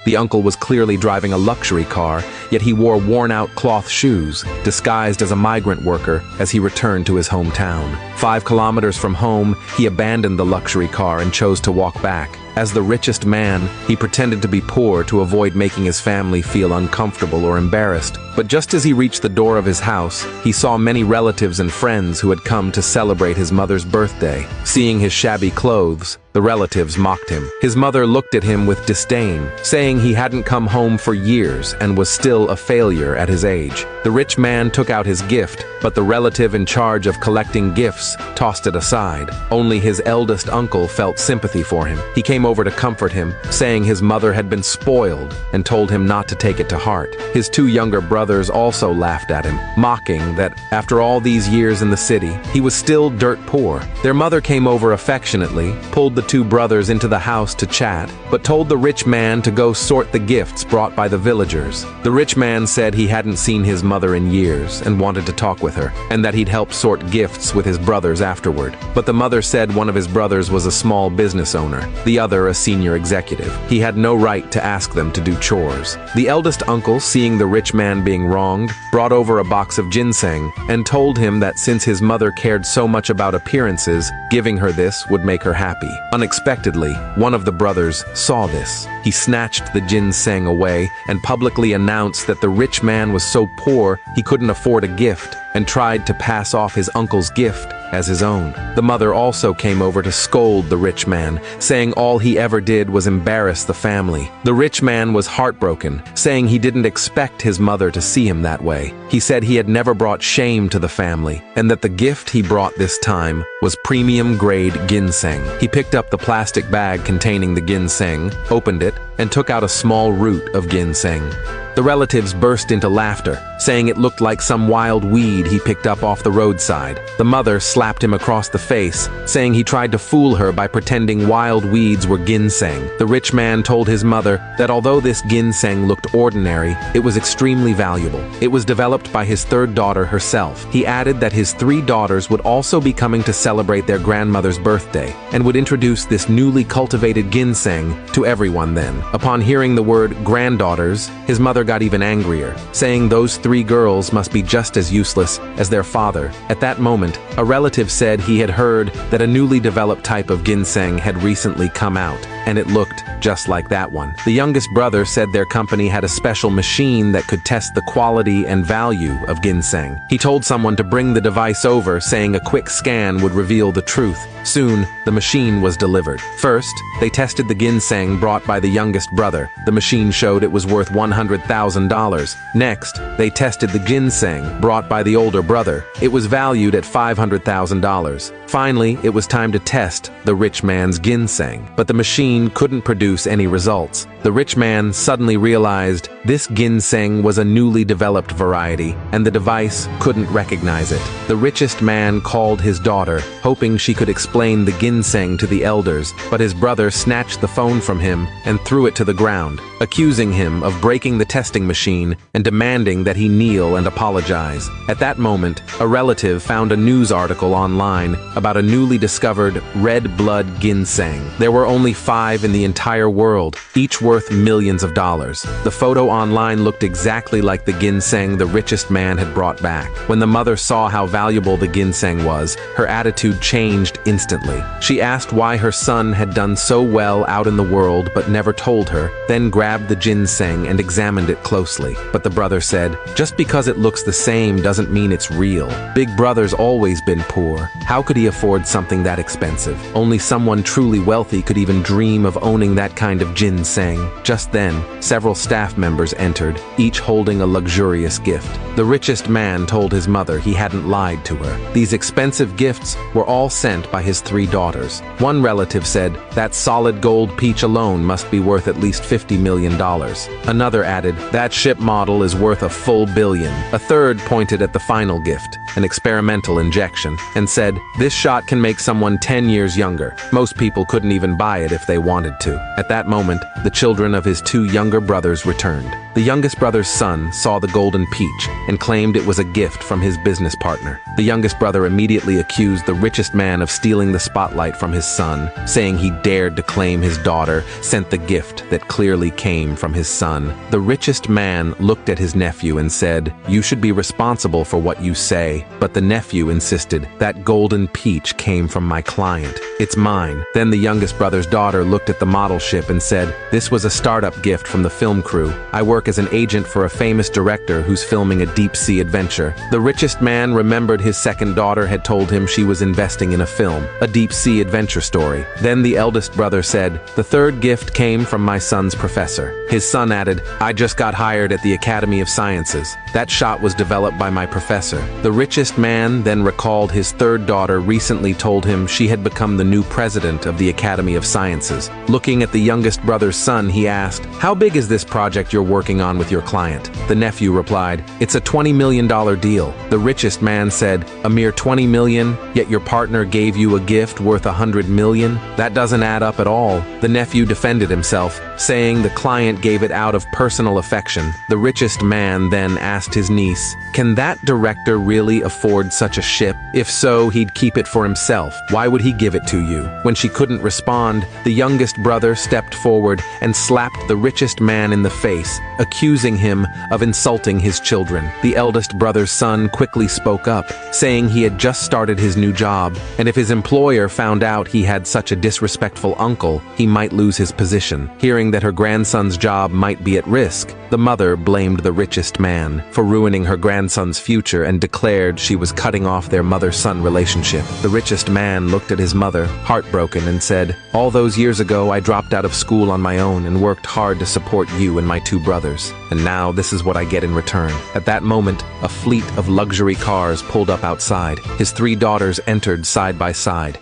The uncle was clearly driving a luxury car, yet he wore worn-out cloth shoes, disguised as a migrant worker as he returned to his hometown. 5 kilometers from home, he abandoned the luxury car and chose to walk back. As the richest man, he pretended to be poor to avoid making his family feel uncomfortable or embarrassed. But just as he reached the door of his house, he saw many relatives and friends who had come to celebrate his mother's birthday. Seeing his shabby clothes, the relatives mocked him. His mother looked at him with disdain, saying he hadn't come home for years and was still a failure at his age. The rich man took out his gift, but the relative in charge of collecting gifts tossed it aside. Only his eldest uncle felt sympathy for him. He came over to comfort him, saying his mother had been spoiled and told him not to take it to heart. His 2 younger brothers also laughed at him, mocking that after all these years in the city, he was still dirt poor. Their mother came over affectionately, pulled the 2 brothers into the house to chat, but told the rich man to go sort the gifts brought by the villagers. The rich man said he hadn't seen his mother in years and wanted to talk with her, and that he'd help sort gifts with his brothers afterward. But the mother said one of his brothers was a small business owner, the other a senior executive. He had no right to ask them to do chores. The eldest uncle, seeing the rich man being wronged, brought over a box of ginseng and told him that since his mother cared so much about appearances, giving her this would make her happy. Unexpectedly, one of the brothers saw this. He snatched the ginseng away and publicly announced that the rich man was so poor he couldn't afford a gift, and tried to pass off his uncle's gift as his own. The mother also came over to scold the rich man, saying all he ever did was embarrass the family. The rich man was heartbroken, saying he didn't expect his mother to see him that way. He said he had never brought shame to the family, and that the gift he brought this time was premium-grade ginseng. He picked up the plastic bag containing the ginseng, opened it, and took out a small root of ginseng. The relatives burst into laughter, saying it looked like some wild weed he picked up off the roadside. The mother slapped him across the face, saying he tried to fool her by pretending wild weeds were ginseng. The rich man told his mother that although this ginseng looked ordinary, it was extremely valuable. It was developed by his 3rd daughter herself. He added that his 3 daughters would also be coming to celebrate their grandmother's birthday, and would introduce this newly cultivated ginseng to everyone then. Upon hearing the word granddaughters, his mother got even angrier, saying those 3 girls must be just as useless as their father. At that moment, a relative said he had heard that a newly developed type of ginseng had recently come out, and it looked just like that one. The youngest brother said their company had a special machine that could test the quality and value of ginseng. He told someone to bring the device over, saying a quick scan would reveal the truth. Soon, the machine was delivered. First, they tested the ginseng brought by the youngest brother. The machine showed it was worth $100,000. Next, they tested the ginseng brought by the older brother. It was valued at $500,000. Finally, it was time to test the rich man's ginseng, but the machine couldn't produce any results. The rich man suddenly realized this ginseng was a newly developed variety, and the device couldn't recognize it. The richest man called his daughter, hoping she could explain the ginseng to the elders, but his brother snatched the phone from him and threw it to the ground, accusing him of breaking the testing machine and demanding that he kneel and apologize. At that moment, a relative found a news article online about a newly discovered red blood ginseng. There were only 5 in the entire world, each worth millions of dollars. The photo online looked exactly like the ginseng the richest man had brought back. When the mother saw how valuable the ginseng was, her attitude changed instantly. She asked why her son had done so well out in the world but never told her, then grabbed the ginseng and examined it closely. But the brother said, "Just because it looks the same doesn't mean it's real. Big Brother's always been poor. How could he afford something that expensive? Only someone truly wealthy could even dream of owning that kind of ginseng." Just then, several staff members entered, each holding a luxurious gift. The richest man told his mother he hadn't lied to her. These expensive gifts were all sent by his 3 daughters. One relative said, "That solid gold peach alone must be worth at least $50 million. Another added, "That ship model is worth a $1 billion. A third pointed at the final gift, an experimental injection, and said, "This shot can make someone 10 years younger. Most people couldn't even buy it if they wanted to. At that moment, the children of his two younger brothers returned. The youngest brother's son saw the golden peach and claimed it was a gift from his business partner. The youngest brother immediately accused the richest man of stealing the spotlight from his son, saying he dared to claim his daughter sent the gift that clearly came from his son. The richest man looked at his nephew and said, "You should be responsible for what you say." But the nephew insisted, "That golden peach came from my client. It's mine." Then the youngest brother's daughter looked at the model ship and said, "This was a startup gift from the film crew. I work as an agent for a famous director who's filming a deep-sea adventure." The richest man remembered his second daughter had told him she was investing in a film, a deep-sea adventure story. Then the eldest brother said, "The third gift came from my son's professor." His son added, "I just got hired at the Academy of Sciences. That shot was developed by my professor." The richest man then recalled his third daughter recently told him she had become the new president of the Academy of Sciences. Looking at the youngest brother's son, he asked, "How big is this project you're working on with your client?" The nephew replied, "It's a $20 million deal." The richest man said, "A mere 20 million, yet your partner gave you a gift worth 100 million? That doesn't add up at all." The nephew defended himself, saying the client gave it out of personal affection. The richest man then asked his niece, "Can that director really afford such a ship? If so, he'd keep it for himself. Why would he give it to you?" When she couldn't respond, the youngest brother stepped forward and slapped the richest man in the face, accusing him of insulting his children. The eldest brother's son quickly spoke up, saying he had just started his new job, and if his employer found out he had such a disrespectful uncle, he might lose his position. Hearing that her grandson's job might be at risk, the mother blamed the richest man for ruining her grandson's future and declared she was cutting off their mother-son relationship. The richest man looked at his mother, heartbroken, and said, "All those years ago I dropped out of school on my own and worked hard to support you and my two brothers. And now this is what I get in return." At that moment, a fleet of luxury cars pulled up outside. His three daughters entered side by side.